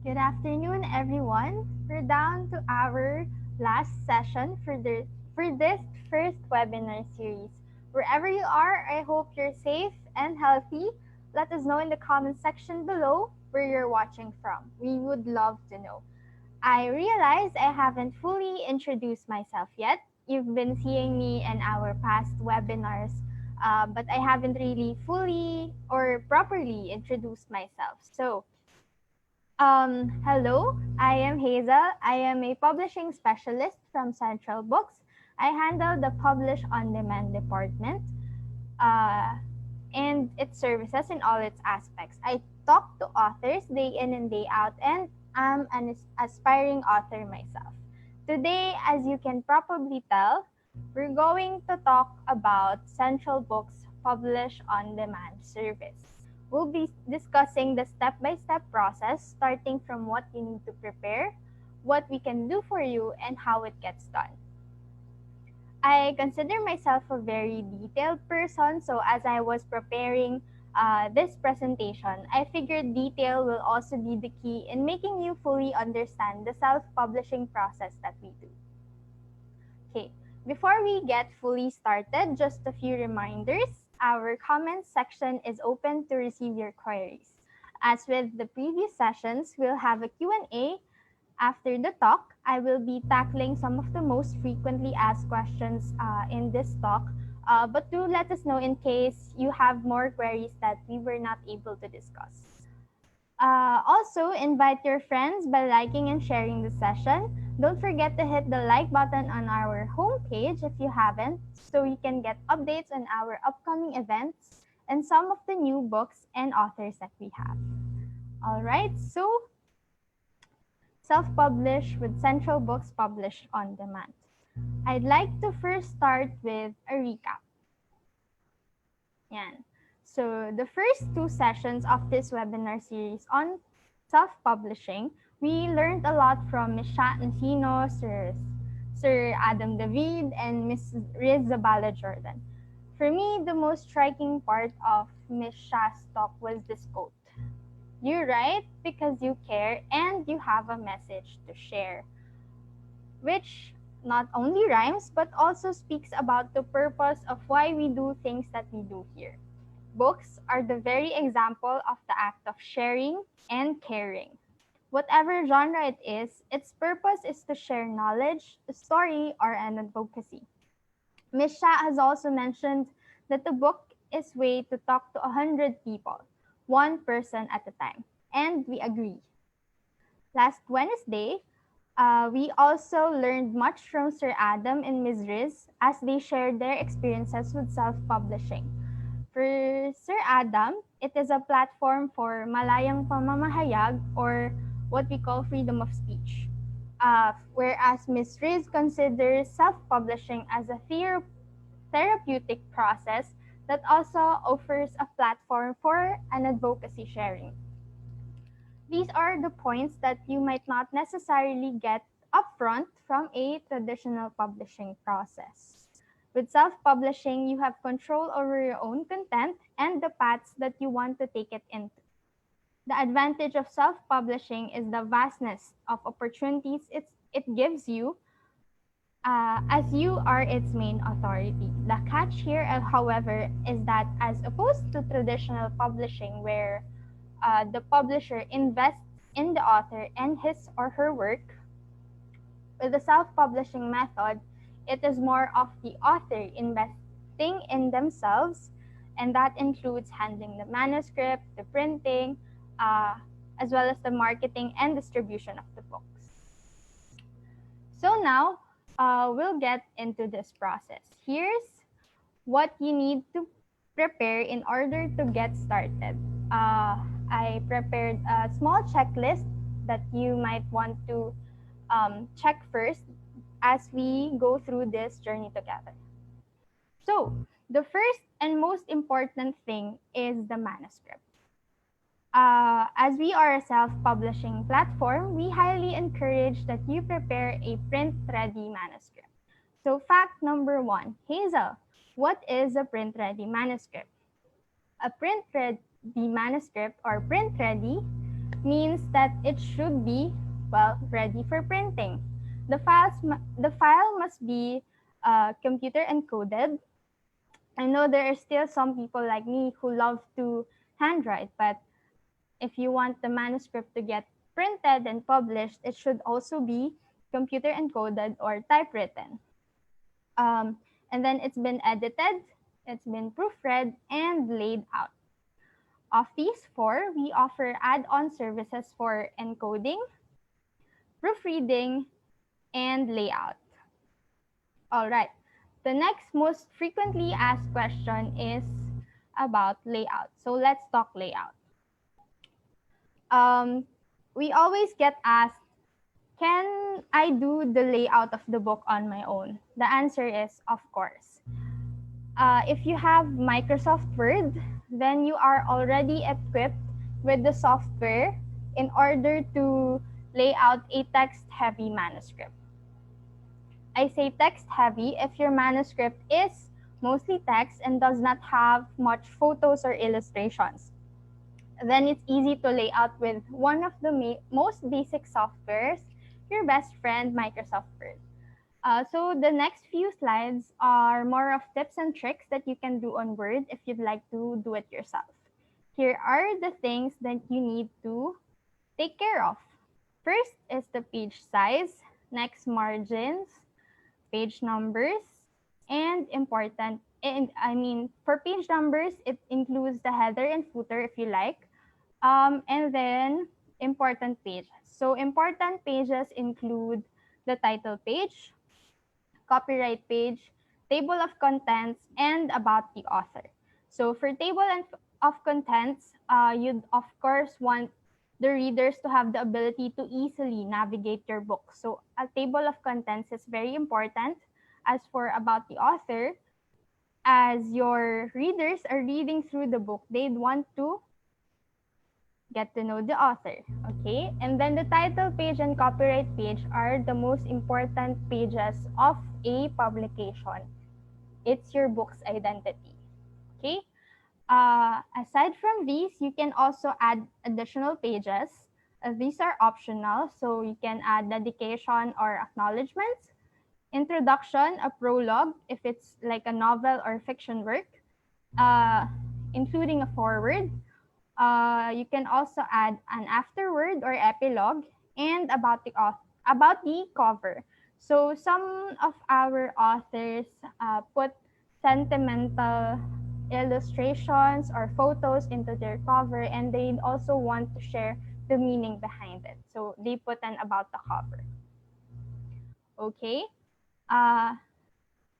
Good afternoon, everyone. We're down to our last session for this first webinar series. Wherever you are, I hope you're safe and healthy. Let us know in the comment section below where you're watching from. We would love to know. I realize I haven't fully introduced myself yet. You've been seeing me in our past webinars, but I haven't really fully or properly introduced myself. Hello, I am Hazel. I am a publishing specialist from Centralbooks. I handle the Publish On Demand department uh, and its services in all its aspects. I talk to authors day in and day out, and I'm an aspiring author myself. Today, as you can probably tell, we're going to talk about Centralbooks Publish On Demand service. We'll be discussing the step-by-step process, starting from what you need to prepare, what we can do for you, and how it gets done. I consider myself a very detailed person, so as I was preparing this presentation, I figured detail will also be the key in making you fully understand the self-publishing process that we do. Okay, before we get fully started, just a few reminders. Our comments section is open to receive your queries. As with the previous sessions, we'll have a Q&A. After the talk, I will be tackling some of the most frequently asked questions in this talk, but do let us know in case you have more queries that we were not able to discuss. Also, invite your friends by liking and sharing the session. Don't forget to hit the like button on our homepage if you haven't, so you can get updates on our upcoming events and some of the new books and authors that we have. All right, so self-publish with Centralbooks Publish on Demand. I'd like to first start with a recap. Yan. So the first two sessions of this webinar series on self-publishing, we learned a lot from Ms. Sha Encino, Sir Adam David, and Ms. Riz Zabala Jordan. For me, the most striking part of Ms. Sha's talk was this quote: "You write because you care and you have a message to share," which not only rhymes but also speaks about the purpose of why we do things that we do here. Books are the very example of the act of sharing and caring. Whatever genre it is, its purpose is to share knowledge, a story, or an advocacy. Ms. Shah has also mentioned that the book is a way to talk to 100 people, one person at a time, and we agree. Last Wednesday, we also learned much from Sir Adam and Ms. Riz as they shared their experiences with self-publishing. For Sir Adam, it is a platform for malayang pamamahayag, or what we call freedom of speech. Whereas Ms. Riz considers self-publishing as a therapeutic process that also offers a platform for an advocacy sharing. These are the points that you might not necessarily get upfront from a traditional publishing process. With self-publishing, you have control over your own content and the paths that you want to take it into. The advantage of self-publishing is the vastness of opportunities it gives you, as you are its main authority. The catch here, however, is that as opposed to traditional publishing where the publisher invests in the author and his or her work, with the self-publishing method, it is more of the author investing in themselves, and that includes handling the manuscript, the printing, as well as the marketing and distribution of the books. So now, we'll get into this process. Here's what you need to prepare in order to get started. I prepared a small checklist that you might want to check first as we go through this journey together. So, the first and most important thing is the manuscript. As we are a self-publishing platform, we highly encourage that you prepare a print-ready manuscript. So fact number 1, Hazel, what is a print-ready manuscript? A print-ready manuscript, or print-ready, means that it should be, well, ready for printing. The file must be computer encoded. I know there are still some people like me who love to handwrite, but if you want the manuscript to get printed and published, it should also be computer encoded or typewritten. And then it's been edited, it's been proofread, and laid out. Of these four, we offer add-on services for encoding, proofreading, and layout. All right. The next most frequently asked question is about layout. So let's talk layout. We always get asked, can I do the layout of the book on my own? The answer is, of course. If you have Microsoft Word, then you are already equipped with the software in order to lay out a text-heavy manuscript. I say text-heavy if your manuscript is mostly text and does not have much photos or illustrations. Then it's easy to lay out with one of the most basic softwares, your best friend, Microsoft Word. So the next few slides are more of tips and tricks that you can do on Word if you'd like to do it yourself. Here are the things that you need to take care of. First is the page size, next margins, page numbers, and for page numbers, it includes the header and footer if you like, and then important pages. So important pages include the title page, copyright page, table of contents, and about the author. So for of contents, you'd of course want the readers to have the ability to easily navigate your book. So a table of contents is very important. As for about the author, as your readers are reading through the book, they'd want to get to know the author, okay? And then the title page and copyright page are the most important pages of a publication. It's your book's identity, okay? Aside from these, you can also add additional pages. These are optional, so you can add dedication or acknowledgements, introduction, a prologue, if it's like a novel or fiction work, including a foreword. You can also add an afterword or epilogue and about the cover. So some of our authors put sentimental illustrations or photos into their cover, and they also want to share the meaning behind it. So they put an about the cover. Okay.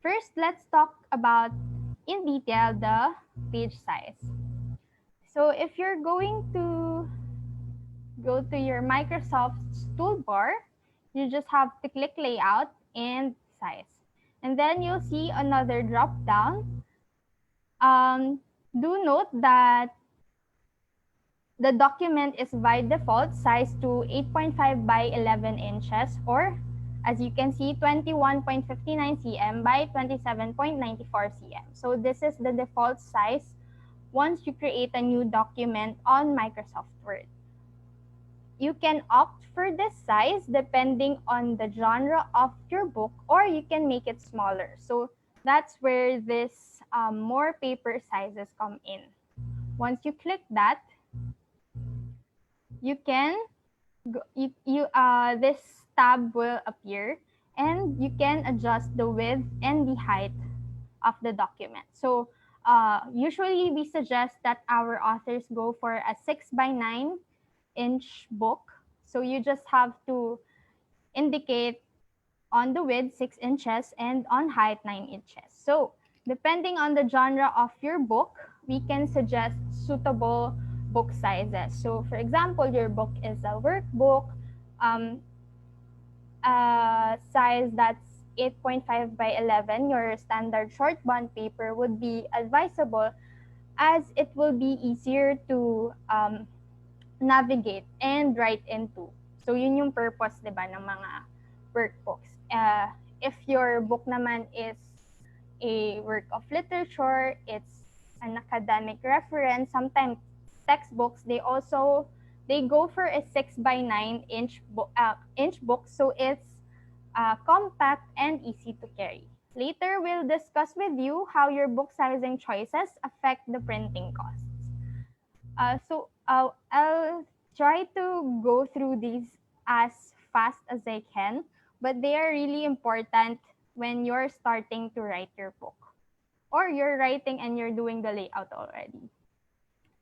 First, let's talk about in detail the page size. So if you're going to go to your Microsoft's toolbar, you just have to click layout and size. And then you'll see another drop down. Do note that the document is by default sized to 8.5 by 11 inches, or as you can see, 21.59 cm by 27.94 cm. So this is the default size once you create a new document on Microsoft Word. You can opt for this size depending on the genre of your book, or you can make it smaller. So that's where this more paper sizes come in. Once you click that, you can this tab will appear, and you can adjust the width and the height of the document. So usually we suggest that our authors go for a 6 by 9 inch book. So you just have to indicate on the width 6 inches and on height 9 inches. So depending on the genre of your book, we can suggest suitable book sizes. So for example, your book is a workbook, size that's 8.5 by 11, your standard short bond paper would be advisable, as it will be easier to navigate and write into. So yun yung purpose, di ba, ng mga workbooks. If your book naman is a work of literature, it's an academic reference, sometimes textbooks, they also they go for a 6 by 9 inch book, so it's compact and easy to carry. Later, we'll discuss with you how your book sizing choices affect the printing costs. I'll try to go through these as fast as I can, but they are really important when you're starting to write your book, or you're writing and you're doing the layout already.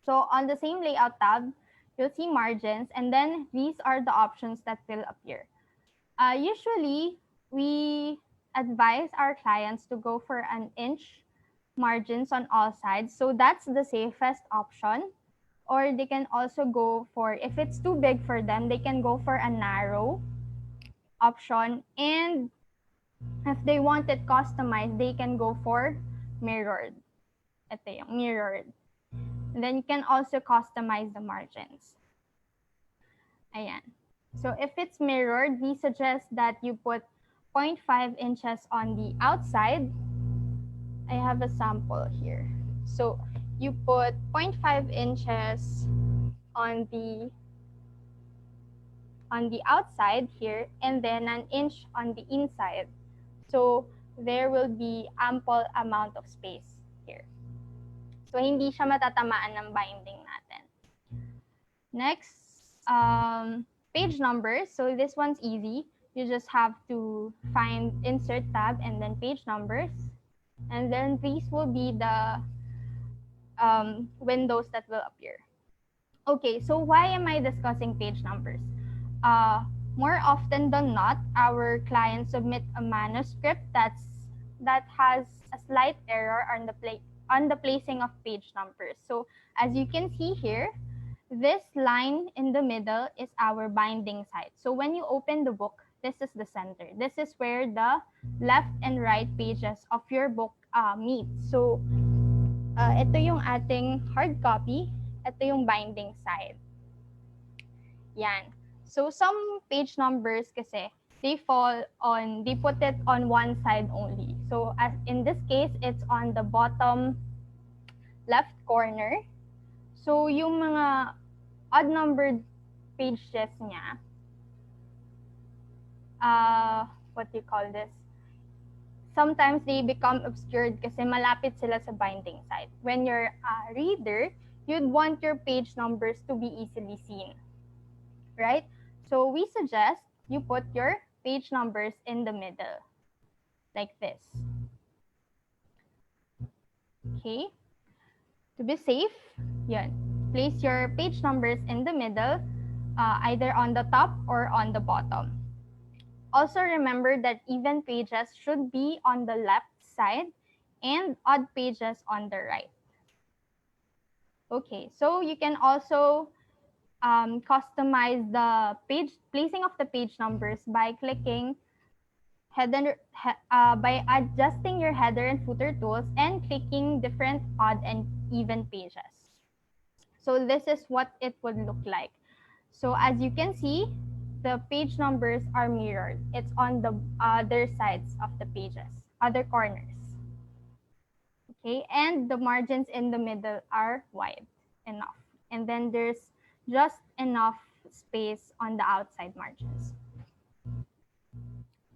So on the same layout tab, you'll see margins, and then these are the options that will appear. Usually, we advise our clients to go for an inch margins on all sides. So that's the safest option. Or they can also go for, if it's too big for them, they can go for a narrow option. And if they want it customized, they can go for mirrored. Ito yung mirrored. And then you can also customize the margins. Ayan. So if it's mirrored, we suggest that you put 0.5 inches on the outside. I have a sample here. So you put 0.5 inches on the outside here, and then an inch on the inside. So there will be ample amount of space here. So hindi siya matatamaan ng binding natin. Next, page numbers. So this one's easy. You just have to find insert tab and then page numbers. And then these will be the windows that will appear. Okay, so why am I discussing page numbers? More often than not, our clients submit a manuscript that has a slight error on the placing of page numbers. So as you can see here, this line in the middle is our binding side. So when you open the book, this is the center. This is where the left and right pages of your book meet. So ito yung ating hard copy, ito yung binding side. Yan. So some page numbers kasi, they put it on one side only. So as in this case, it's on the bottom left corner. So yung mga odd numbered pages niya, what do you call this? Sometimes they become obscured kasi malapit sila sa binding side. When you're a reader, you'd want your page numbers to be easily seen, right? So we suggest you put your page numbers in the middle, like this. Okay? To be safe, yan. Place your page numbers in the middle, either on the top or on the bottom. Also remember that even pages should be on the left side and odd pages on the right. Okay, so you can also customize the placing of the page numbers by clicking by adjusting your header and footer tools and clicking different odd and even pages. So this is what it would look like. So as you can see, the page numbers are mirrored. It's on the other sides of the pages, other corners. Okay, and the margins in the middle are wide enough. And then there's just enough space on the outside margins.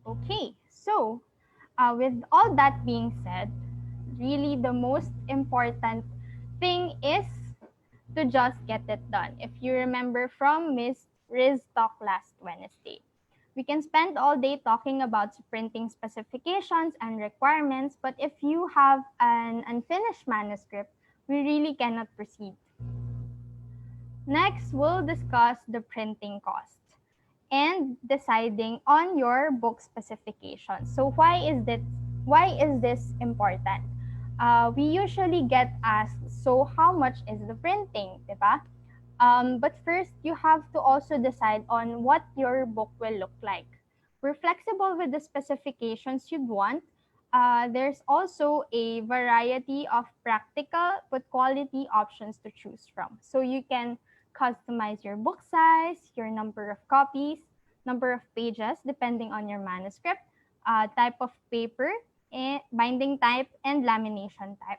Okay, so with all that being said, really the most important thing is to just get it done. If you remember from Miss Riz talk last Wednesday, we can spend all day talking about printing specifications and requirements, but if you have an unfinished manuscript, we really cannot proceed. Next, we'll discuss the printing cost and deciding on your book specifications. So why is this important? We usually get asked, so how much is the printing, diba? But first, you have to also decide on what your book will look like. We're flexible with the specifications you'd want. There's also a variety of practical but quality options to choose from. So you can customize your book size, your number of copies, number of pages, depending on your manuscript, type of paper, binding type, and lamination type.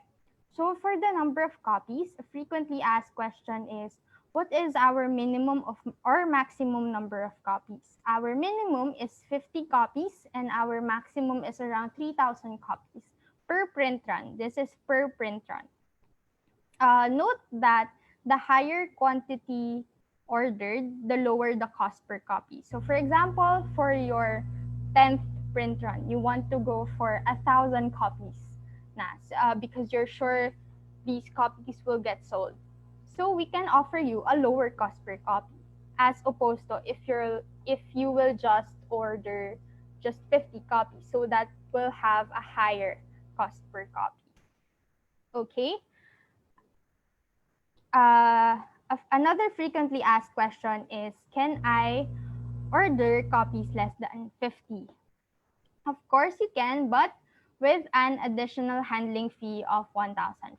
So for the number of copies, a frequently asked question is, what is our minimum of or maximum number of copies? Our minimum is 50 copies and our maximum is around 3,000 copies per print run. This is per print run. Note that the higher quantity ordered, the lower the cost per copy. So for example, for your 10th print run, you want to go for 1,000 copies because you're sure these copies will get sold. So we can offer you a lower cost per copy as opposed to if you will just order just 50 copies. So that will have a higher cost per copy. Okay? Another frequently asked question is, can I order copies less than 50? Of course you can, but with an additional handling fee of 1,500.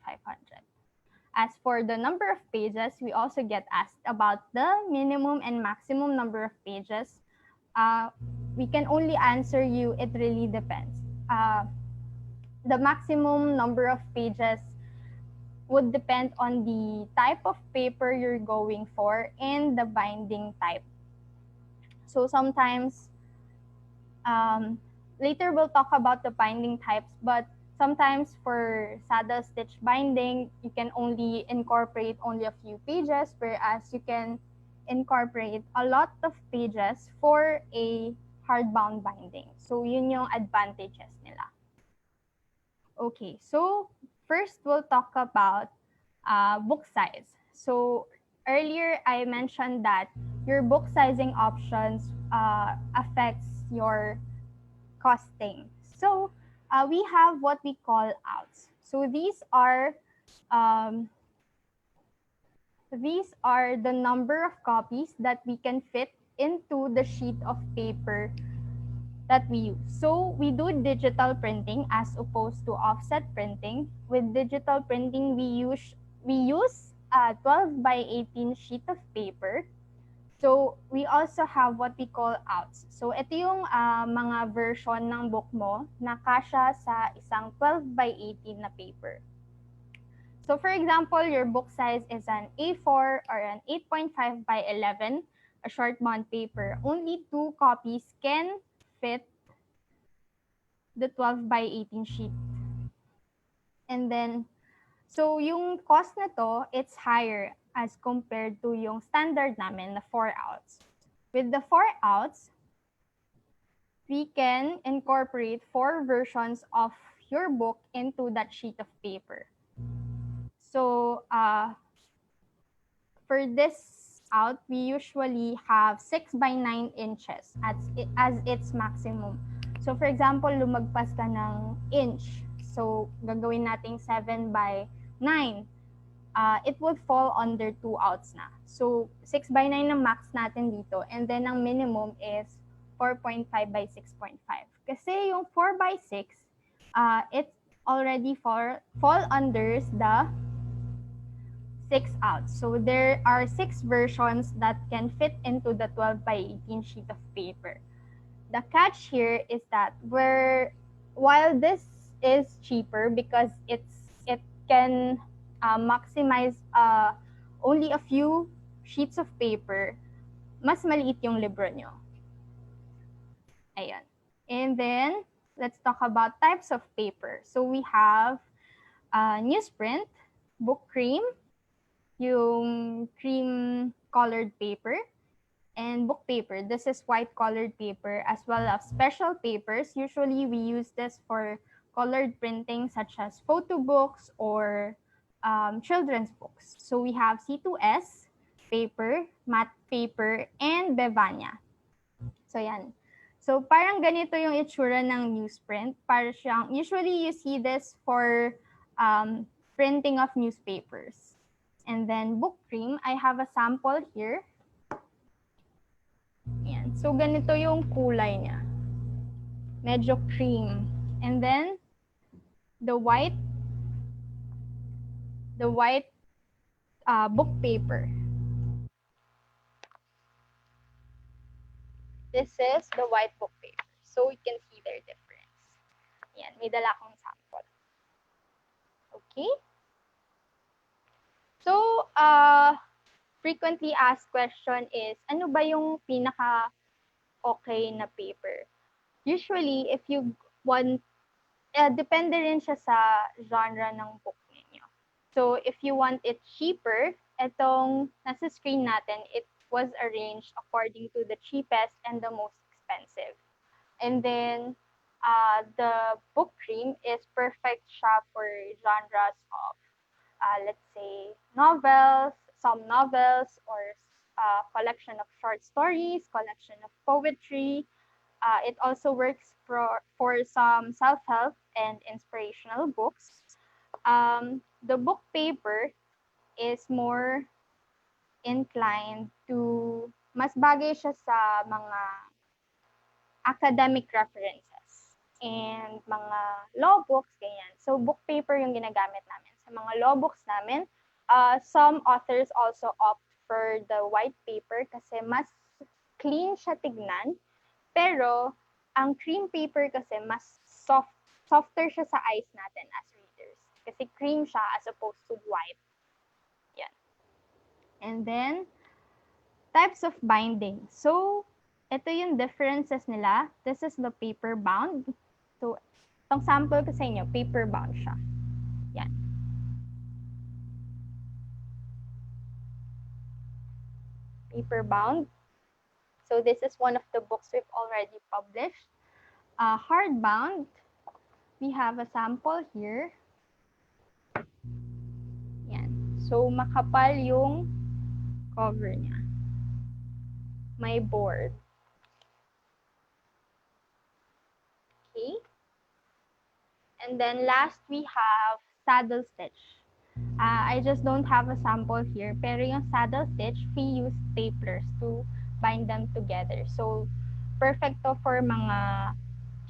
As for the number of pages, we also get asked about the minimum and maximum number of pages. We can only answer you, it really depends. The maximum number of pages would depend on the type of paper you're going for and the binding type. So sometimes, later we'll talk about the binding types, but sometimes for saddle stitch binding, you can only incorporate only a few pages, whereas you can incorporate a lot of pages for a hardbound binding. So yun yung advantages nila. Okay, so first we'll talk about book size. So earlier I mentioned that your book sizing options affects your costing. So we have what we call outs. So these are the number of copies that we can fit into the sheet of paper that we use. So we do digital printing as opposed to offset printing. With digital printing, we use a 12 by 18 sheet of paper. So we also have what we call outs. So ito yung mga version ng book mo na kasya sa isang 12 by 18 na paper. So for example, your book size is an A4 or an 8.5 by 11, a short bond paper. Only 2 copies can fit the 12 by 18 sheet. And then, so yung cost na to, it's higher as compared to yung standard namin na 4 outs. With the 4 outs, we can incorporate 4 versions of your book into that sheet of paper. So for this out, we usually have 6 by 9 inches as its maximum. So for example, lumagpas ka ng inch. So gagawin nating 7 by 9. It would fall under 2 outs na. So 6 by 9 ang max natin dito. And then ang minimum is 4.5 by 6.5. Kasi yung 4 by 6, it already fall under the 6 outs. So there are 6 versions that can fit into the 12 by 18 sheet of paper. The catch here is that while this is cheaper because it can maximize only a few sheets of paper, mas maliit yung libro nyo. Ayan. And then, let's talk about types of paper. So we have newsprint, book cream, yung cream colored paper, and book paper. This is white colored paper as well as special papers. Usually we use this for colored printing such as photo books or children's books. So we have C2S paper, matte paper, and Bevania. So yan. So parang ganito yung itsura ng newsprint. Para siyang, usually you see this for printing of newspapers. And then book cream, I have a sample here. Yan. So ganito yung kulay niya. Medyo cream. And then the white book paper. This is the white book paper. So you can see their difference. Yan, may dala akong sample. Okay? So, frequently asked question is, ano ba yung pinaka-okay na paper? Usually, if you want, depende rin siya sa genre ng book ninyo. So, if you want it cheaper, itong nasa screen natin, it was arranged according to the cheapest and the most expensive. And then, the book cream is perfect siya for genres of, let's say, novels, some novels, or collection of short stories, collection of poetry. It also works for some self-help and inspirational books. The book paper is more inclined to, mas bagay siya sa mga academic references and mga law books, ganyan. So, book paper yung ginagamit namin. Sa mga law books namin, some authors also opt for the white paper kasi mas clean siya tignan. Pero, ang cream paper kasi mas softer siya sa eyes natin as readers. Kasi cream siya as opposed to white. Yan. And then, types of binding. So, ito yung differences nila. This is the paper bound. So, itong sample ko sa inyo, paper bound siya. Yan. Paper bound. So, this is one of the books we've already published. Hardbound, we have a sample here. Yan. So, makapal yung cover niya. May board. Okay. And then last, we have saddle stitch. I just don't have a sample here, pero yung saddle stitch, we use staplers to bind them together. So, perfect to for mga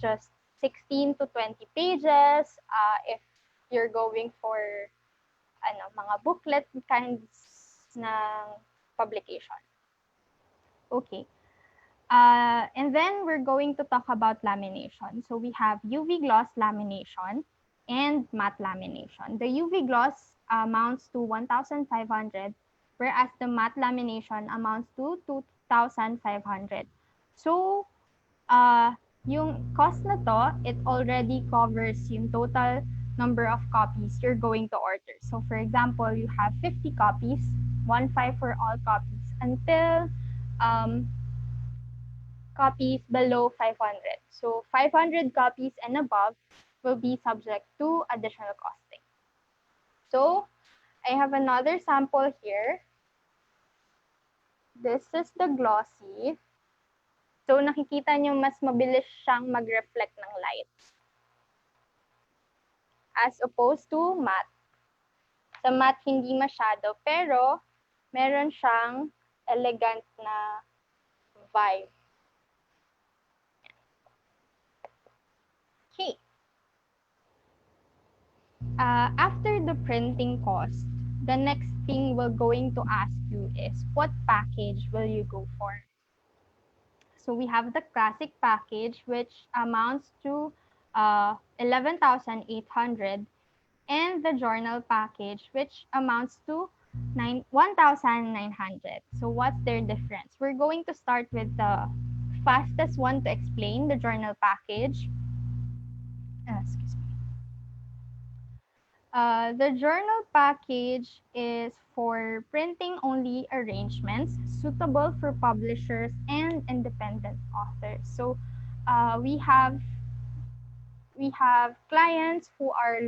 just 16 to 20 pages. If you're going for mga booklet kinds ng publication. Okay. And then we're going to talk about lamination. So we have UV gloss lamination and matte lamination. The UV gloss amounts to 1,500, whereas the matte lamination amounts to 2,500. So, yung cost na to, it already covers yung total number of copies you're going to order. So, for example, you have 50 copies, 1,500 for all copies, until copies below 500. So 500 copies and above will be subject to additional costing. So I have another sample here. This is the glossy. So nakikita nyo mas mabilis siyang mag-reflect ng light. As opposed to matte. Sa matte hindi masyado, pero meron siyang elegant na vibe. Okay. After the printing cost, the next thing we're going to ask you is, what package will you go for? So we have the classic package, which amounts to 11,800, and the journal package, which amounts to 1,900. So what's their difference? We're going to start with the fastest one to explain, the journal package. Excuse me. The journal package is for printing only arrangements suitable for publishers and independent authors. So we have clients who are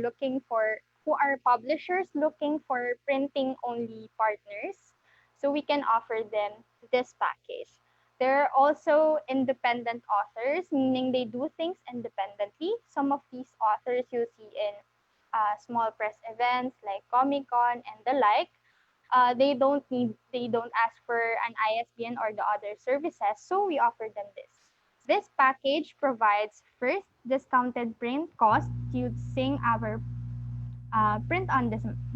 publishers looking for printing only partners. So we can offer them this package. There are also independent authors, meaning they do things independently. Some of these authors you'll see in small press events like Comic-Con and the like. They don't ask for an ISBN or the other services, so we offer them this. This package provides first discounted print costs using our print on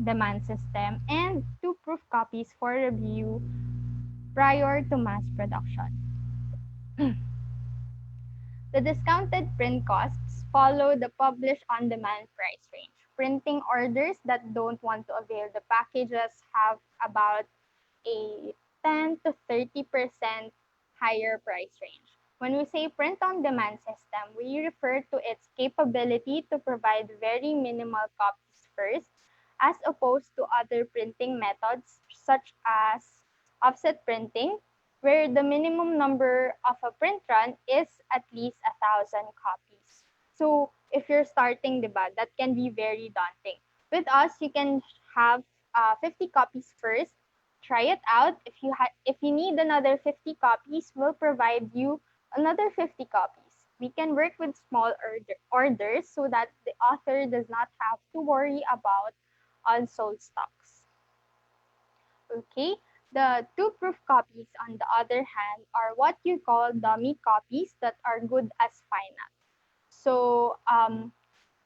demand system and 2 proof copies for review prior to mass production. The discounted print costs follow the publish on demand price range. Printing orders that don't want to avail the packages have about a 10 to 30% higher price range. When we say print-on-demand system, we refer to its capability to provide very minimal copies first, as opposed to other printing methods such as offset printing, where the minimum number of a print run is at least 1,000 copies. So if you're starting, diba, that can be very daunting. With us, you can have 50 copies first. Try it out. If you need another 50 copies, we'll provide you another 50 copies. We can work with small orders so that the author does not have to worry about unsold stocks. Okay, the two proof copies, on the other hand, are what you call dummy copies that are good as final. So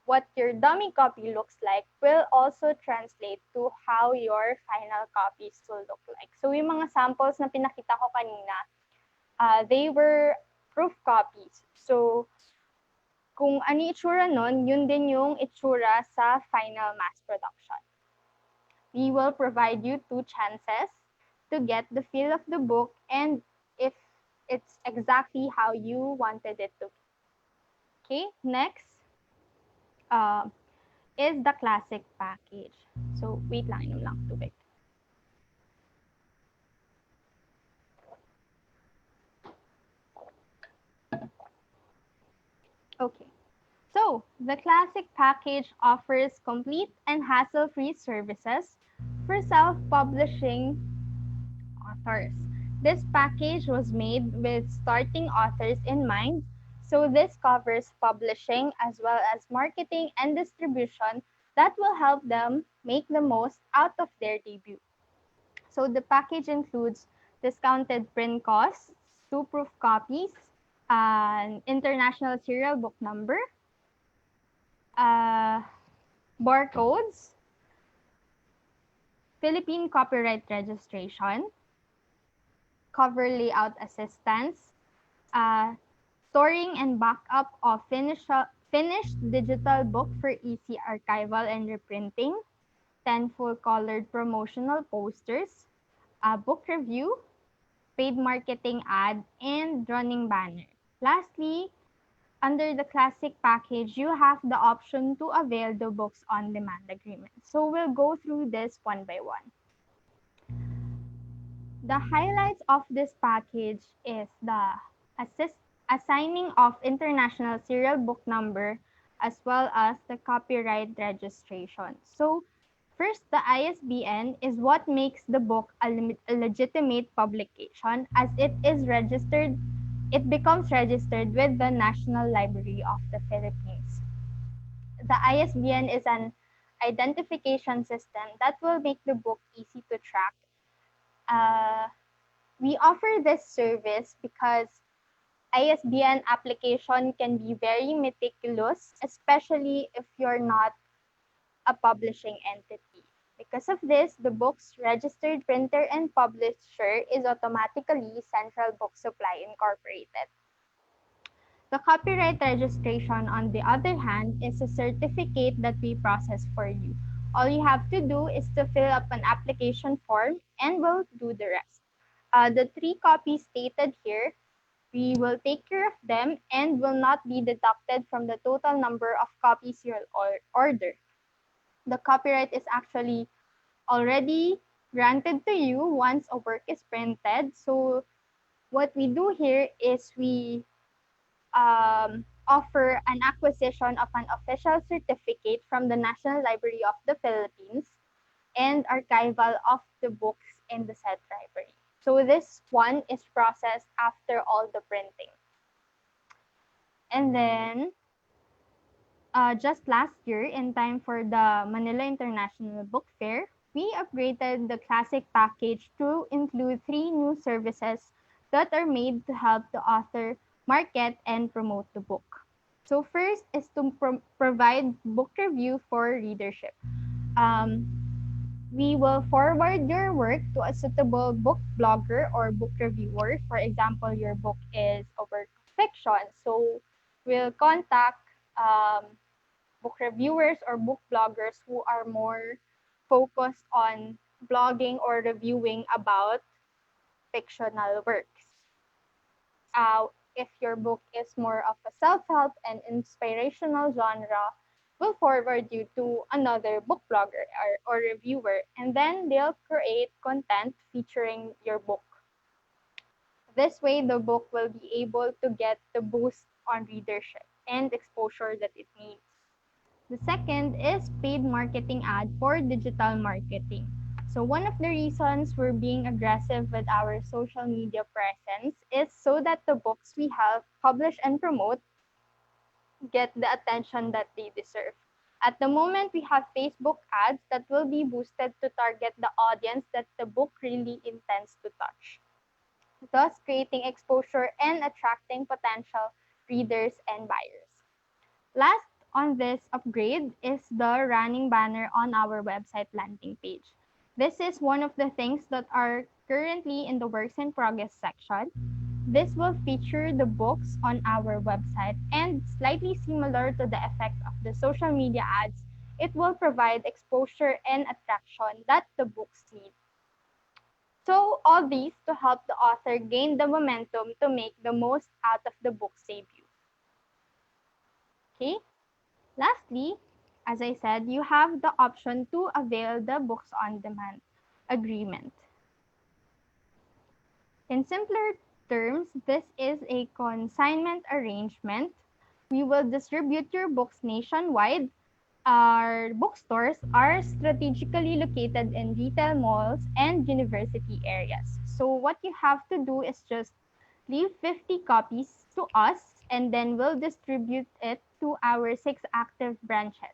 what your dummy copy looks like will also translate to how your final copies will look like. So yung mga samples na pinakita ko kanina, they were proof copies. So kung ano itsura nun, yun din yung itsura sa final mass production. We will provide you 2 chances to get the feel of the book and if it's exactly how you wanted it to be. Okay, next is the classic package. So, wait lang, inom lang tubig. Okay, so the classic package offers complete and hassle-free services for self-publishing authors. This package was made with starting authors in mind, so this covers publishing as well as marketing and distribution that will help them make the most out of their debut. So the package includes discounted print costs, 2 proof copies, an international serial book number, barcodes, Philippine copyright registration, cover layout assistance, storing and backup of finished digital book for easy archival and reprinting, 10 full-colored promotional posters, a book review, paid marketing ad, and running banner. Lastly, under the classic package, you have the option to avail the books on demand agreement. So we'll go through this one by one. The highlights of this package is the assigning of international serial book number as well as the copyright registration. So first, the ISBN is what makes the book a legitimate publication as it becomes registered with the National Library of the Philippines. The ISBN is an identification system that will make the book easy to track. We offer this service because ISBN application can be very meticulous, especially if you're not a publishing entity. Because of this, the book's registered printer and publisher is automatically Centralbooks Supply Incorporated. The copyright registration, on the other hand, is a certificate that we process for you. All you have to do is to fill up an application form and we'll do the rest. The 3 copies stated here, we will take care of them and will not be deducted from the total number of copies you'll order. The copyright is actually already granted to you once a work is printed. So what we do here is we offer an acquisition of an official certificate from the National Library of the Philippines and archival of the books in the said library. So this one is processed after all the printing. And then, just last year, in time for the Manila International Book Fair, we upgraded the classic package to include 3 new services that are made to help the author market and promote the book. So first is to provide book review for readership. We will forward your work to a suitable book blogger or book reviewer. For example, your book is a work of fiction. So we'll contact book reviewers or book bloggers who are more focused on blogging or reviewing about fictional works. If your book is more of a self-help and inspirational genre, we'll forward you to another book blogger or reviewer, and then they'll create content featuring your book. This way, the book will be able to get the boost on readership and exposure that it needs. The second is paid marketing ad for digital marketing. So one of the reasons we're being aggressive with our social media presence is so that the books we have published and promote get the attention that they deserve. At the moment, we have Facebook ads that will be boosted to target the audience that the book really intends to touch, thus creating exposure and attracting potential readers and buyers. Last on this upgrade is the running banner on our website landing page. This is one of the things that are currently in the works in progress section. This will feature the books on our website, and slightly similar to the effect of the social media ads, it will provide exposure and attraction that the books need. So all these to help the author gain the momentum to make the most out of the book's debut. Okay? Lastly, as I said, you have the option to avail the Books on Demand agreement. In simpler terms, this is a consignment arrangement. We will distribute your books nationwide. Our bookstores are strategically located in retail malls and university areas. So what you have to do is just leave 50 copies to us, and then we'll distribute it to our 6 active branches.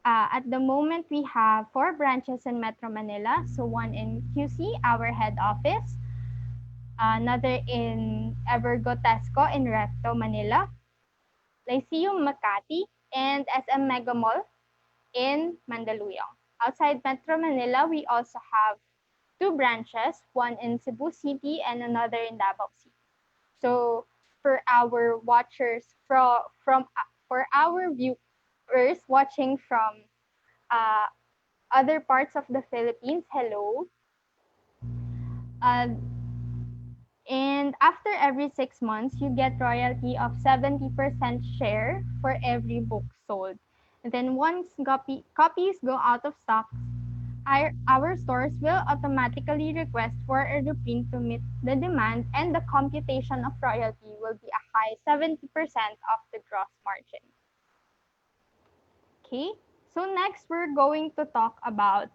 At the moment, we have 4 branches in Metro Manila. So one in QC, our head office, another in Evergotesco in Recto, Manila, Lyceum Makati, and SM Mega Mall in Mandaluyong. Outside Metro Manila, we also have 2 branches, one in Cebu City and another in Davao City. So for our watchers for our viewers watching from other parts of the Philippines, hello. And after every 6 months, you get royalty of 70% share for every book sold. And then once copies go out of stock, our stores will automatically request for a reprint to meet the demand, and the computation of royalty will be a high 70% of the gross margin. Okay, so next we're going to talk about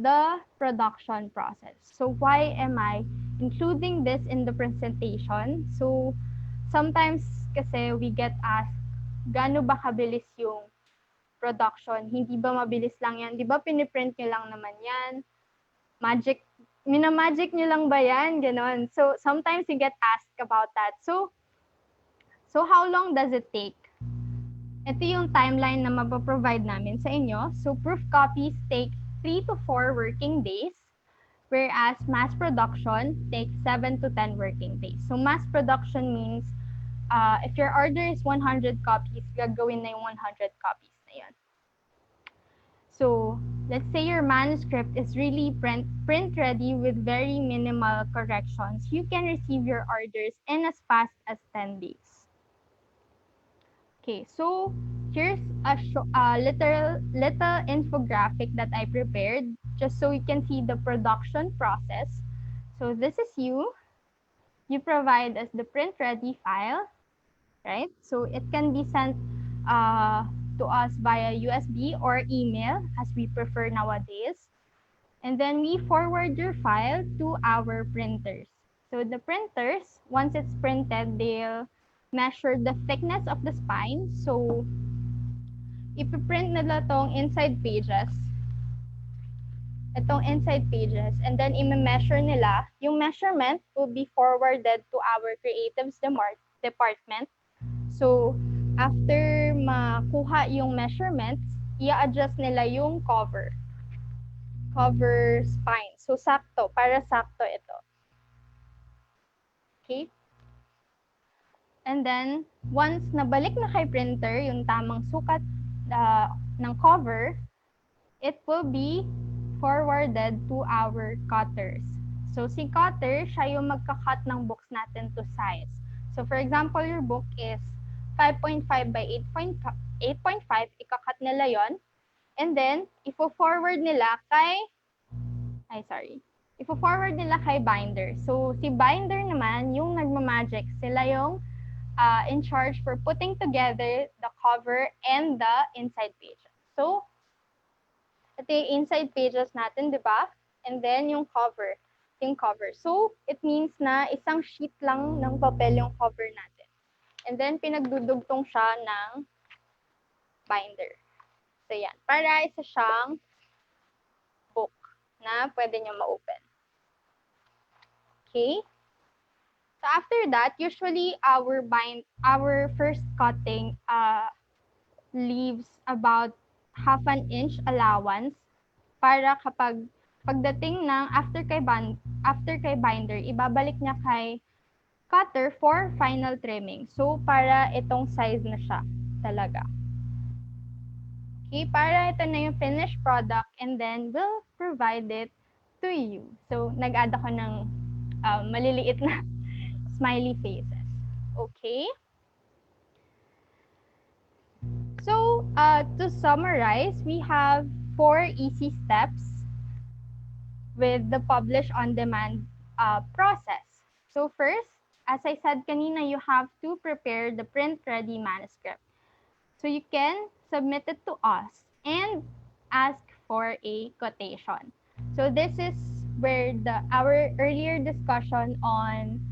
the production process. So why am I including this in the presentation? So sometimes kasi we get asked, gaano ba kabilis yung production? Hindi ba mabilis lang yan? Di ba piniprint nyo lang naman yan? Minamagic nyo lang ba yan? Ganon. So sometimes you get asked about that. So how long does it take? Ito yung timeline na mapaprovide namin sa inyo. So proof copies take 3 to 4 working days, whereas mass production takes 7 to 10 working days. So mass production means if your order is 100 copies, gagawin na yung 100 copies na yun. So let's say your manuscript is really print ready with very minimal corrections. You can receive your orders in as fast as 10 days. Okay, so here's a little infographic that I prepared just so you can see the production process. So this is you. You provide us the print ready file, right? So it can be sent to us via USB or email as we prefer nowadays. And then we forward your file to our printers. So the printers, once it's printed, they'll measure the thickness of the spine. So ipiprint nila tong inside pages. Itong inside pages. And then i-measure nila. Yung measurement will be forwarded to our creatives department. So after makuha yung measurements, i-adjust nila yung cover spine. So sakto, para sakto ito. Okay? And then, once nabalik na kay printer yung tamang sukat ng cover, it will be forwarded to our cutters. So si cutter, siya yung magka-cut ng books natin to size. So for example, your book is 5.5 by 8.5, ika-cut nila yon. And then, ifo-forward nila ifo-forward nila kay binder. So si binder naman, yung nagmamagic, sila yung in charge for putting together the cover and the inside pages. So, ito yung inside pages natin, di ba? And then, yung cover. So, it means na isang sheet lang ng papel yung cover natin. And then, pinagdudugtong siya ng binder. So, yan. Para isa siyang book na pwede nyo ma-open. Okay? So, after that, usually, our first cutting leaves about half an inch allowance para kapag pagdating ng after kay binder, ibabalik niya kay cutter for final trimming. So, para itong size na siya talaga. Okay, para ito na yung finished product and then we'll provide it to you. So, nag-add ako ng maliliit na smiley faces. Okay? So, to summarize, we have 4 easy steps with the publish on demand process. So first, as I said kanina, you have to prepare the print-ready manuscript. So you can submit it to us and ask for a quotation. So this is where our earlier discussion on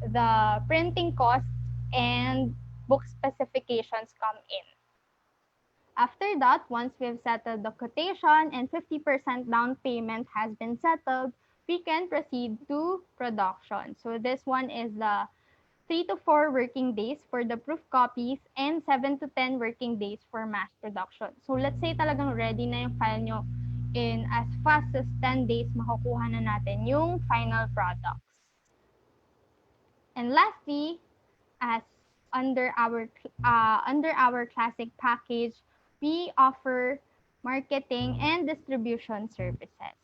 the printing costs and book specifications come in. After that, once we've settled the quotation and 50% down payment has been settled, we can proceed to production. So this one is the 3 to 4 working days for the proof copies and 7 to 10 working days for mass production. So let's say talagang ready na yung file nyo in as fast as 10 days, makukuha na natin yung final products. And lastly, as under our classic package, we offer marketing and distribution services.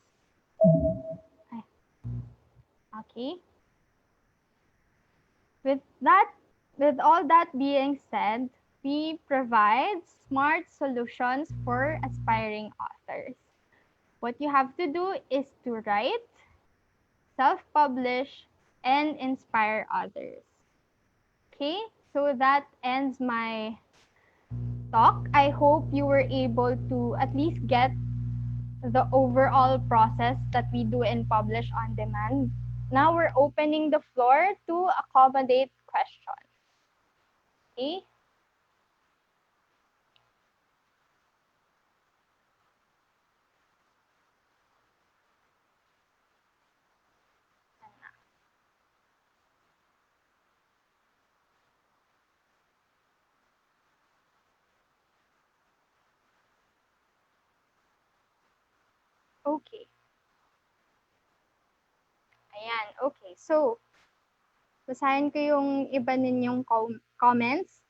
Okay. With all that being said, we provide smart solutions for aspiring authors. What you have to do is to write, self-publish, and inspire others. Okay, so that ends my talk. I hope you were able to at least get the overall process that we do in Publish on Demand. Now we're opening the floor to accommodate questions. Okay? Okay. Ayan, okay. So, basahin ko yung iba ninyong comments.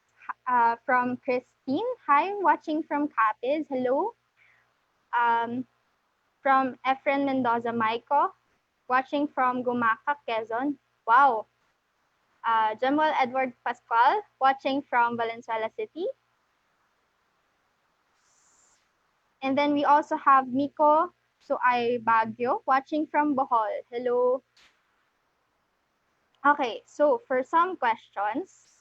From Christine. Hi, watching from Capiz. Hello. From Efren Mendoza Maiko. Watching from Gumaca, Quezon. Wow. Jamal Edward Pascual. Watching from Valenzuela City. And then we also have Miko Suay Baguio watching from Bohol. Hello. Okay, so for some questions.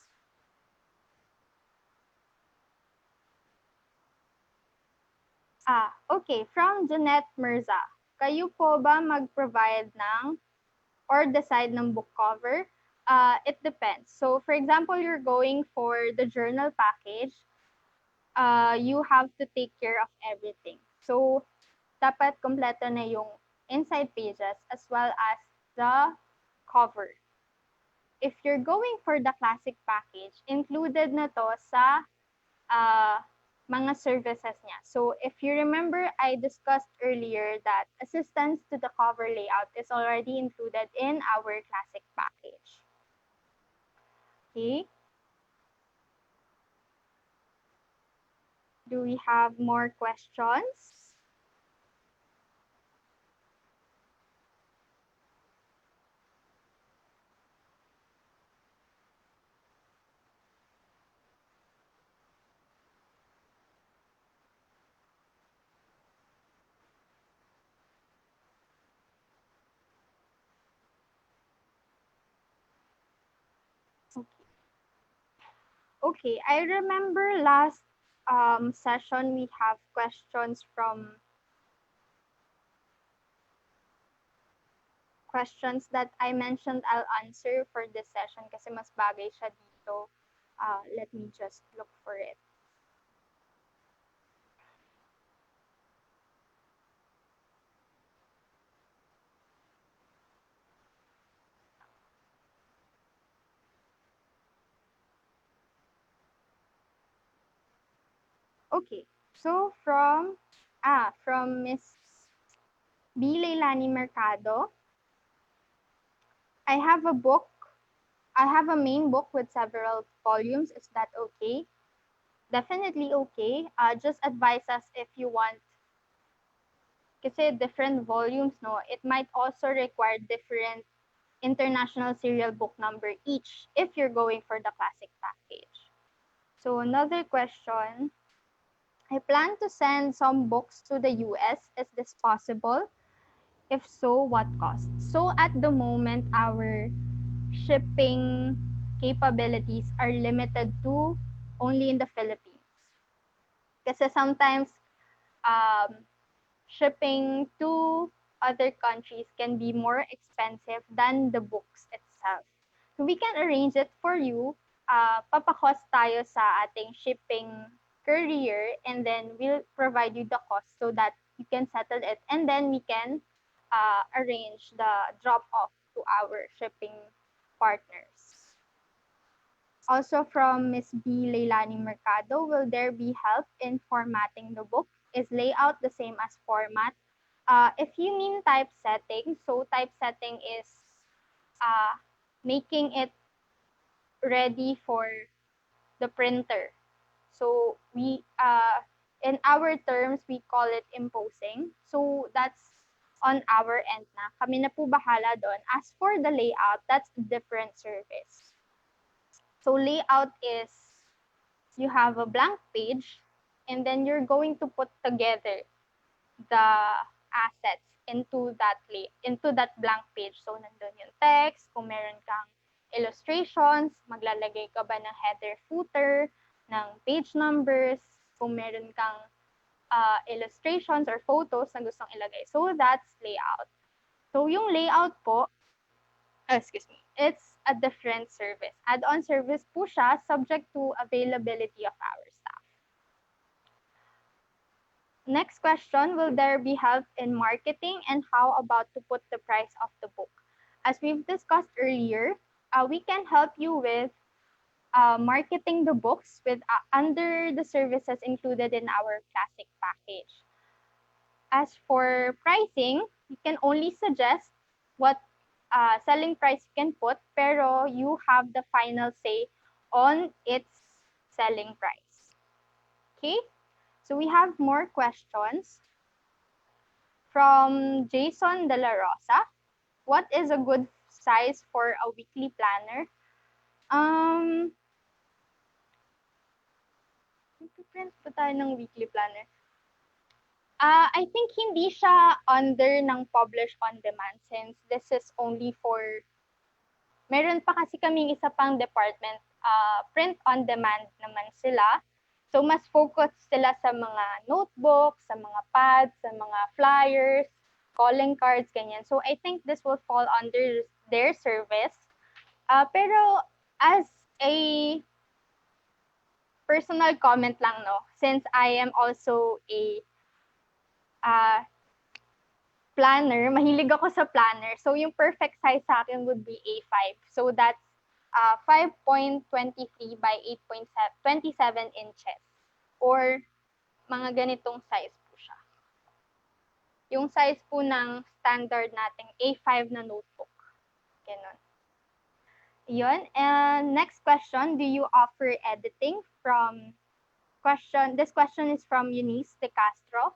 Okay, from Jeanette Mirza. Kayo po ba mag-provide ng or decide ng book cover? It depends. So for example, you're going for the journal package, you have to take care of everything. So dapat kompleto na yung inside pages as well as the cover. If you're going for the classic package, included na to sa mga services niya. So if you remember, I discussed earlier that assistance to the cover layout is already included in our classic package. Okay. Do we have more questions? Okay, I remember last session we have questions that I mentioned I'll answer for this session kasi mas bagay siya dito. Let me just look for it. Okay, so from Miss B. Leilani Mercado, I have a book. I have a main book with several volumes. Is that okay? Definitely okay. Just advise us if you want, kasi different volumes, no? It might also require different international serial book number each if you're going for the classic package. So another question, I plan to send some books to the US. Is this possible? If so, what cost? So at the moment, our shipping capabilities are limited to only in the Philippines. Kasi sometimes um, shipping to other countries can be more expensive than the books itself. So we can arrange it for you. Papakost tayo sa ating shipping courier and then we'll provide you the cost so that you can settle it and then we can arrange the drop off to our shipping partners. Also from Ms. B. Leilani Mercado, will there be help in formatting the book? Is layout the same as format? If you mean typesetting, so typesetting is making it ready for the printer. So we, in our terms, we call it imposing. So that's on our end na. Kami na po bahala doon. As for the layout, that's a different service. So layout is you have a blank page and then you're going to put together the assets into that blank page. So nandun yung text, kung meron kang illustrations, maglalagay ka ba ng header footer, ng page numbers, kung meron kang illustrations or photos na gustong ilagay. So that's layout. So yung layout po, it's a different service. Add-on service po siya subject to availability of our staff. Next question, will there be help in marketing and how about to put the price of the book? As we've discussed earlier, we can help you with marketing the books with under the services included in our classic package. As for pricing, you can only suggest what selling price you can put, pero you have the final say on its selling price. Okay? So we have more questions. From Jason De La Rosa, what is a good size for a weekly planner? Print pa tayo ng weekly planner. I think hindi siya under ng publish on demand since this is only for, meron pa kasi kaming isa pang department, print on demand naman sila. So mas focus sila sa mga notebooks, sa mga pads, sa mga flyers, calling cards, ganyan. So I think this will fall under their service. Pero as a personal comment lang, no, since I am also a planner, mahilig ako sa planner. So yung perfect size sa akin would be A5. So that's 5.23 by 8.27 inches. Or mga ganitong size po siya. Yung size po ng standard nating A5 na notebook. Ganon. Yun. And next question, do you offer editing? This question is from Eunice De Castro.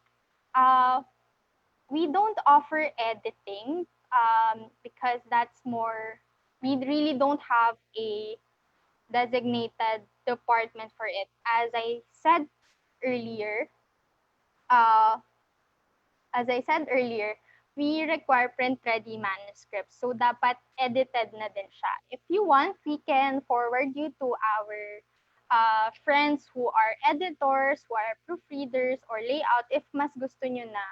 We don't offer editing because that's more, we really don't have a designated department for it. As I said earlier, we require print-ready manuscripts. So, dapat edited na din siya. If you want, we can forward you to our friends who are editors, who are proofreaders, or layout if mas gusto nyo na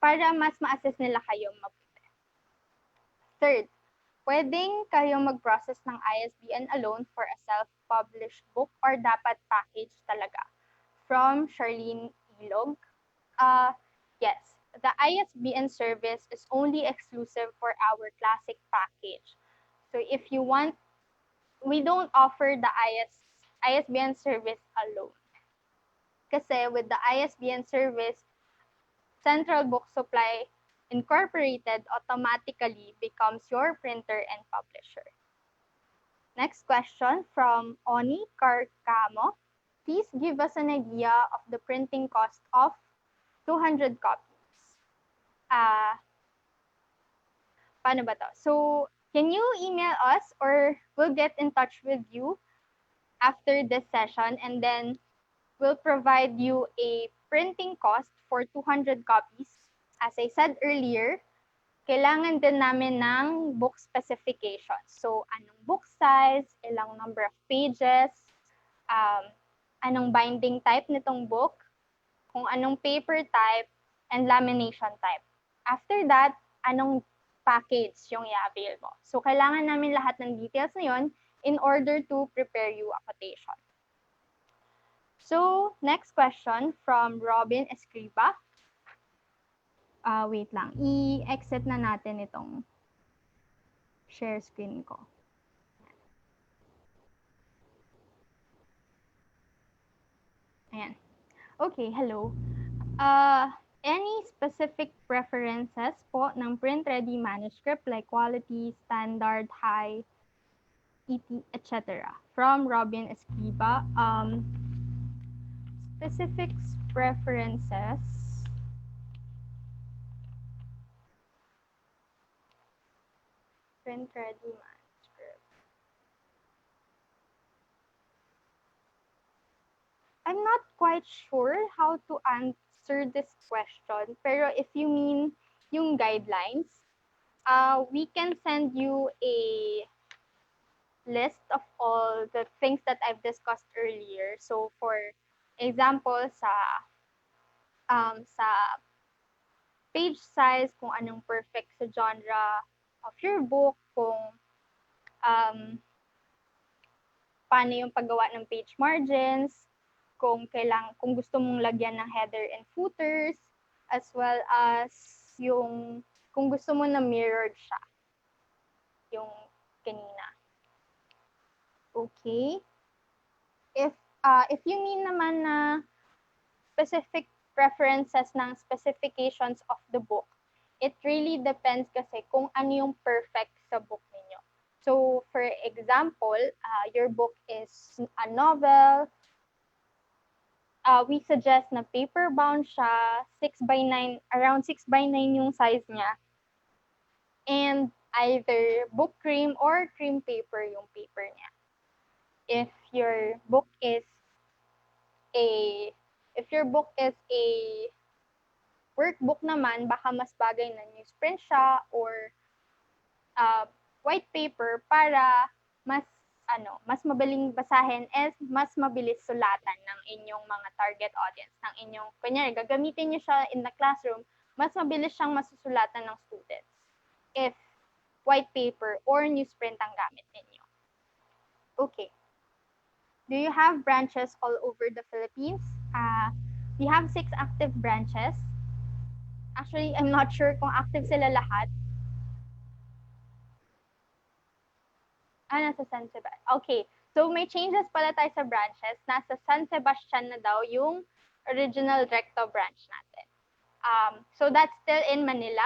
para mas ma-assess nila kayo mabuti. Third, pwedeng kayong mag-process ng ISBN alone for a self-published book or dapat package talaga? From Charlene Ilog. Yes, the ISBN service is only exclusive for our classic package. So if you want, we don't offer the ISBN service alone. Kasi with the ISBN service, Centralbooks Supply Incorporated automatically becomes your printer and publisher. Next question from Oni Carcamo. Please give us an idea of the printing cost of 200 copies. Paano ba to? So, can you email us or we'll get in touch with you after this session and then we'll provide you a printing cost for 200 copies. As I said earlier, kailangan din namin ng book specifications. So, anong book size, ilang number of pages, anong binding type nitong book, kung anong paper type, and lamination type. After that, anong package yung i-avail mo. So, kailangan namin lahat ng details na yun in order to prepare you a quotation. So, next question from Robin Escriba. Wait lang. I-exit na natin itong share screen ko. Ayan. Okay, hello. Any specific preferences po ng print-ready manuscript like quality, standard, high, etc. From Robin Escriba. Specific preferences. Print-ready manuscript. I'm not quite sure how to answer this question, pero if you mean yung guidelines, we can send you a list of all the things that I've discussed earlier. So for example, sa page size, kung anong perfect sa genre of your book, kung paano yung paggawa ng page margins, kung gusto mong lagyan ng header and footers, as well as yung kung gusto mo na mirrored siya, yung kanina. Okay. If you mean naman na specific preferences ng specifications of the book, it really depends kasi kung ano yung perfect sa book ninyo. So, for example, your book is a novel, we suggest na paper bound siya, 6x9, around 6x9 yung size niya. And either book cream or cream paper yung paper niya. If your book is a workbook naman, baka mas bagay na newsprint siya or white paper para mas mabiling basahin and mas mabilis sulatan ng inyong mga target audience, ng inyong, kunyari, gagamitin niyo siya in the classroom, mas mabilis siyang masusulatan ng students if white paper or newsprint ang gamit ninyo. Okay. Do you have branches all over the Philippines? We have 6 active branches. Actually, I'm not sure kung active sila lahat. Nasa San Sebastian. Okay. So, may changes pala tayo sa branches. Nasa San Sebastian na daw yung original Recto branch natin. So, that's still in Manila.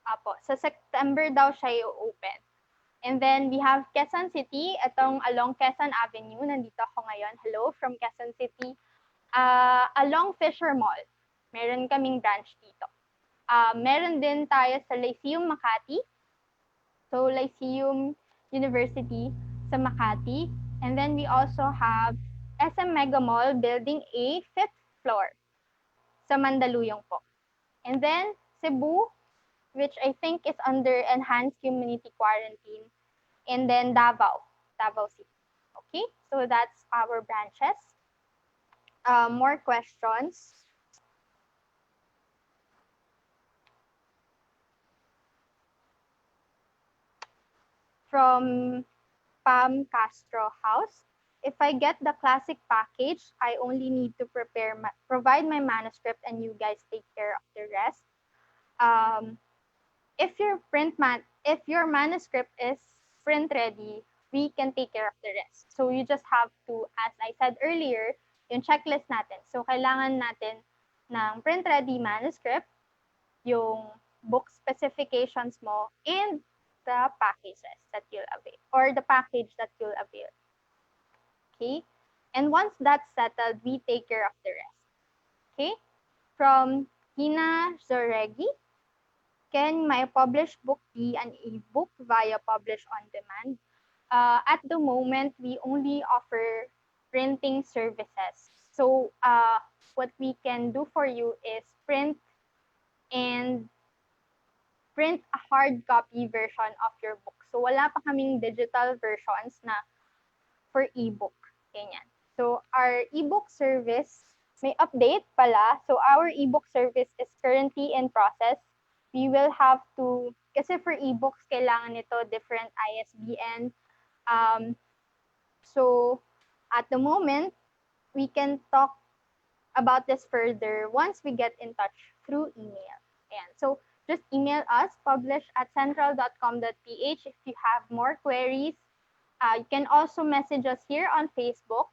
Apo. Sa September daw siya i-open. And then, we have Quezon City. Itong along Quezon Avenue. Nandito ako ngayon. Hello from Quezon City. Along Fisher Mall. Meron kaming branch dito. Meron din tayo sa Lyceum Makati. So, Lyceum University sa Makati. And then, we also have SM Mega Mall, Building A, 5th floor sa Mandaluyong po. And then, Cebu, which I think is under Enhanced Community Quarantine. And then, Davao City. Okay, so that's our branches. More questions. From Pam Castro House. If I get the classic package, I only need to provide my manuscript and you guys take care of the rest. Um, if your manuscript is print ready, we can take care of the rest. So you just have to, as I said earlier, yung checklist natin. So kailangan natin ng print ready manuscript, yung book specifications mo, and the packages that you'll avail, or the package that you'll avail. Okay? And once that's settled, we take care of the rest. Okay? From Hina Zoregi, can my published book be an ebook via Publish on Demand? At the moment, we only offer printing services. So what we can do for you is print a hard copy version of your book. So wala pa kaming digital versions na for ebook. Ganyan. So our ebook service, may update pala. So our ebook service is currently in process. We will have to, kasi for ebooks, kailangan nito different ISBN. So at the moment, we can talk about this further once we get in touch through email. Ayan. So just email us, publish@central.com.ph if you have more queries. You can also message us here on Facebook.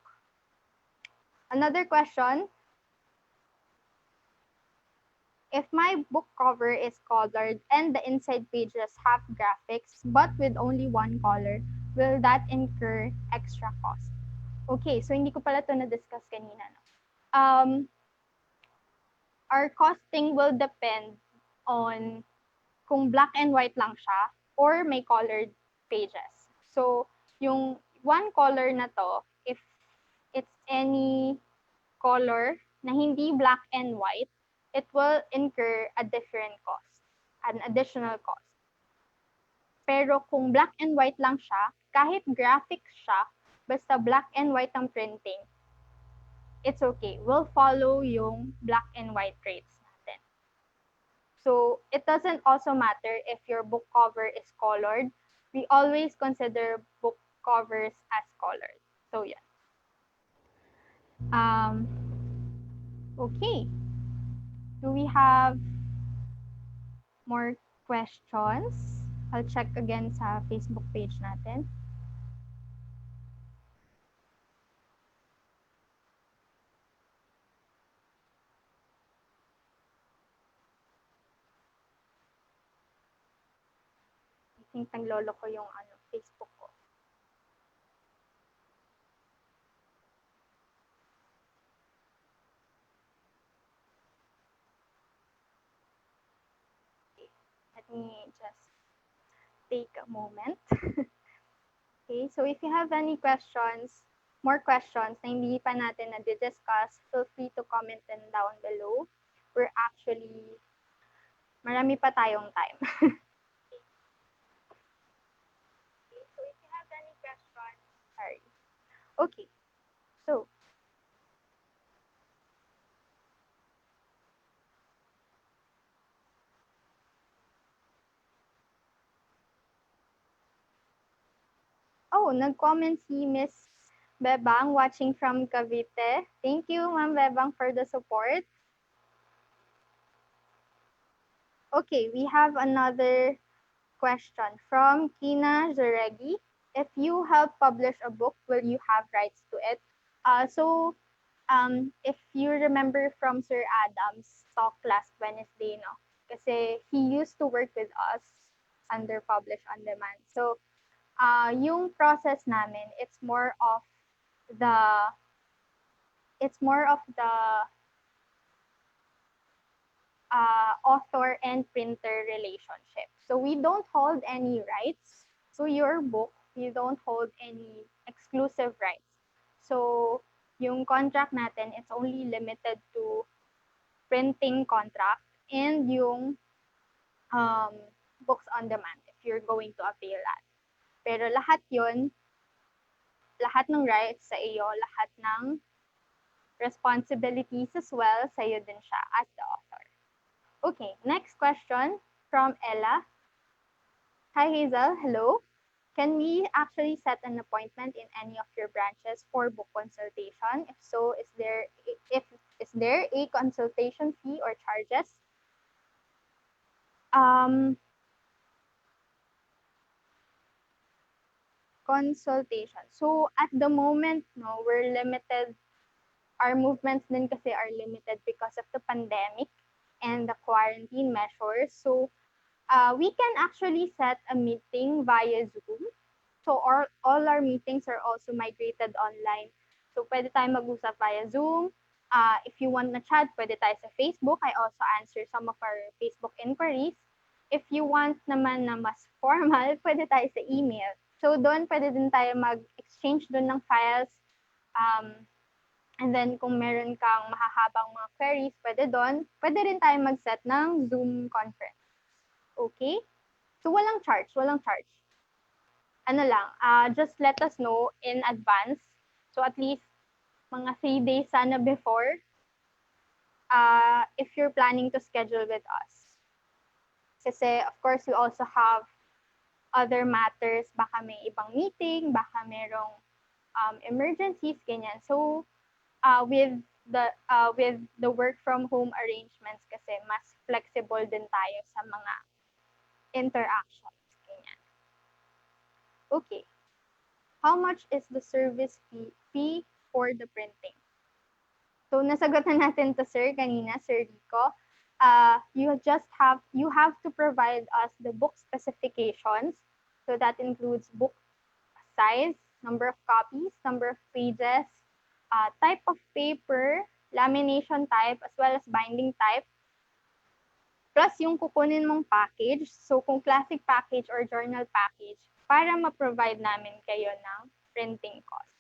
Another question, if my book cover is colored and the inside pages have graphics but with only one color, will that incur extra cost? Okay, so hindi ko pala ito na-discuss kanina. No? Our costing will depend on kung black and white lang siya or may colored pages. So, yung one color na to, if it's any color na hindi black and white, it will incur a different cost, an additional cost. Pero kung black and white lang siya, kahit graphics siya, basta black and white ang printing, it's okay. We'll follow yung black and white rates natin. So it doesn't also matter if your book cover is colored. We always consider book covers as colored. So yeah. Okay. Do we have more questions? I'll check again sa Facebook page natin. I think naglolo ko yung Facebook ko. Okay. Let me just take a moment. Okay, so if you have any questions, more questions na hindi pa natin na-discuss, feel free to comment them down below. We're actually, marami pa tayong time. Okay, so if you have any questions, sorry. Okay, so, nag-comment si Miss Bebang watching from Cavite. Thank you, Ma'am Bebang, for the support. Okay, we have another question from Kina Zaregi. If you help publish a book, will you have rights to it? If you remember from Sir Adam's talk last Wednesday, no? Kasi he used to work with us under Publish on Demand. So, yung process namin, it's more of the author and printer relationship. So we don't hold any rights to your book. We don't hold any exclusive rights. So yung contract natin, it's only limited to printing contract and yung books on demand if you're going to avail that. Pero lahat yun, lahat ng rights sa iyo, lahat ng responsibilities as well, sa iyo din siya as the author. Okay, next question from Ella. Hi Hazel, hello. Can we actually set an appointment in any of your branches for book consultation? If so, is there a consultation fee or charges? Consultation. So at the moment, no, we're limited. Our movements din kasi are limited because of the pandemic and the quarantine measures. So we can actually set a meeting via Zoom. So all our meetings are also migrated online. So pwede tayo mag-usap via Zoom. If you want na chat, pwede tayo sa Facebook. I also answer some of our Facebook inquiries. If you want naman na mas formal, pwede tayo sa email. So doon pwede din tayo mag-exchange doon ng files. And then kung meron kang mahahabang mga queries, pwede doon. Pwede rin tayo mag-set ng Zoom conference. Okay? So walang charge. Ano lang, just let us know in advance. So at least mga 3 days sana before, if you're planning to schedule with us. Kasi of course, we also have other matters. Baka may ibang meeting, baka merong emergencies, ganyan. So with the work from home arrangements kasi mas flexible din tayo sa mga interactions. Ganyan. Okay. How much is the service fee for the printing? So nasagot na natin to sir kanina, Sir Rico. You have to provide us the book specifications. So that includes book size, number of copies, number of pages, type of paper, lamination type, as well as binding type, plus yung kukunin mong package. So kung classic package or journal package, para ma-provide namin kayo ng printing costs.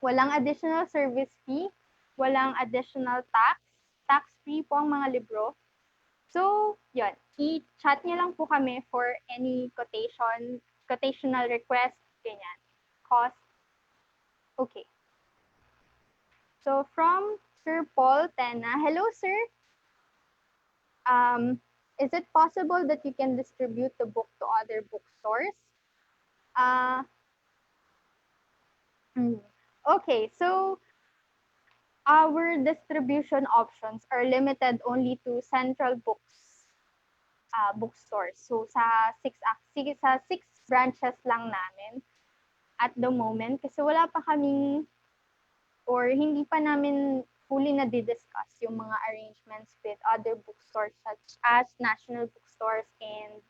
Walang additional service fee, walang additional tax, tax-free po ang mga libro. So, yun, i-chat niyo lang po kami for any quotational request, ganyan, cost. Okay. So, from Sir Paul Tena, hello sir. Is it possible that you can distribute the book to other bookstores? Okay, so our distribution options are limited only to Centralbooks bookstores. So sa six branches lang namin at the moment kasi wala pa kaming or hindi pa namin fully na discuss yung mga arrangements with other bookstores such as national bookstores and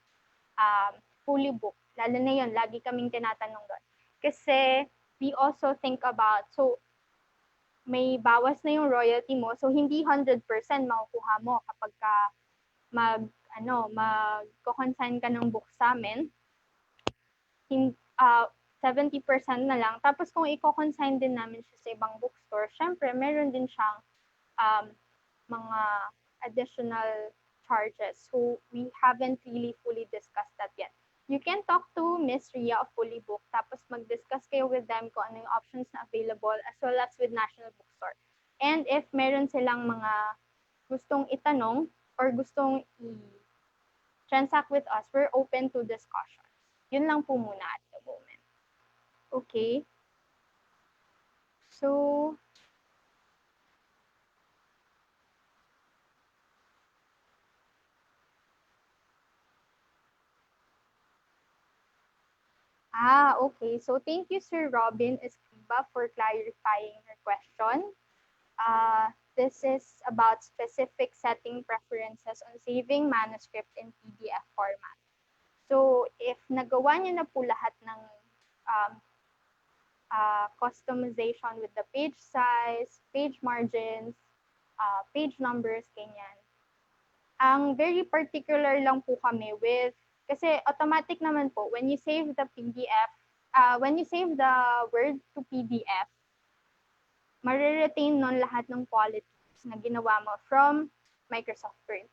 fully booked. Lalo na yun, lagi kaming tinatanong doon. Kasi we also think about, so may bawas na yung royalty mo, so hindi 100% makukuha mo kapag ka mag-consign ka ng book sa amin. 70% na lang. Tapos kung i-consign din namin siya sa ibang bookstore, syempre meron din siyang mga additional charges. So we haven't really fully discussed that yet. You can talk to Miss Ria of Fully Book, tapos mag-discuss kayo with them kung ano yung options na available as well as with National Bookstore. And if meron silang mga gustong itanong or gustong i-transact with us, we're open to discussion. Yun lang po muna at the moment. Okay. So, okay. So, thank you, Sir Robin Escriba, for clarifying your question. This is about specific setting preferences on saving manuscript in PDF format. So, if nagawa niyo na po lahat ng customization with the page size, page margins, page numbers, ganyan. Ang very particular lang po kami with, kasi automatic naman po, when you save the PDF, when you save the Word to PDF, mariretain nun lahat ng qualities na ginawa mo from Microsoft Word.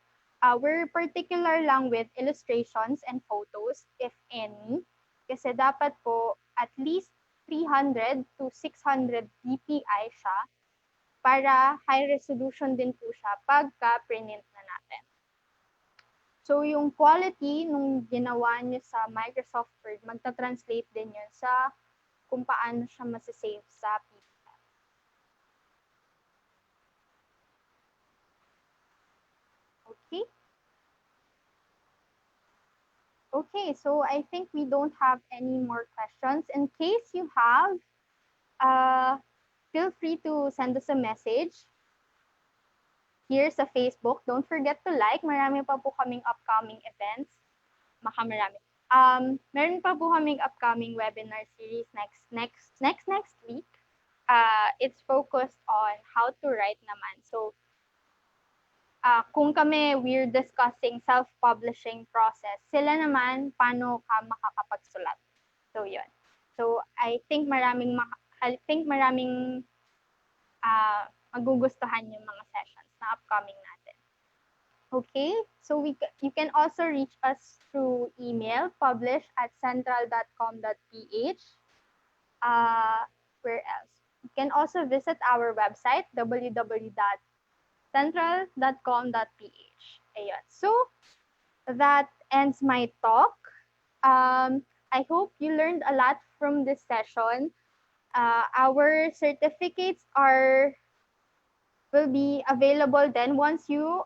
We're particular lang with illustrations and photos, if any, kasi dapat po at least 300 to 600 dpi siya para high resolution din po siya pagka print na natin. So, yung quality nung ginawa niyo sa Microsoft Word, magta-translate din yun sa kung paano siya masasave sa PDF. Okay? Okay, so I think we don't have any more questions. In case you have, feel free to send us a message here sa Facebook. Don't forget to like. Marami pa po kaming upcoming events. Makamarami. Meron pa po kaming upcoming webinar series next week. It's focused on how to write naman. So, kung we're discussing self-publishing process, sila naman, paano ka makakapagsulat. So, yun. So, I think maraming magugustuhan yung mga sessions na upcoming natin. Okay, so you can also reach us through email, publish@central.com.ph. Where else? You can also visit our website, www.central.com.ph. Ayan. So, that ends my talk. I hope you learned a lot from this session. Our certificates will be available then once you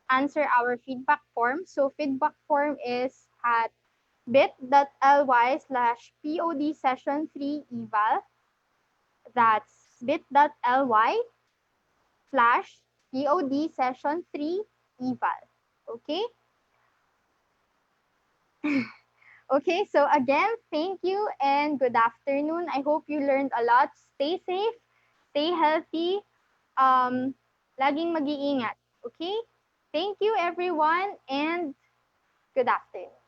answer our feedback form. So feedback form is at bit.ly/pod session 3 eval. That's bit.ly/pod session 3 eval. Okay? Okay, so again, thank you and good afternoon. I hope you learned a lot. Stay safe, stay healthy, laging mag-iingat. Okay? Thank you everyone and good afternoon.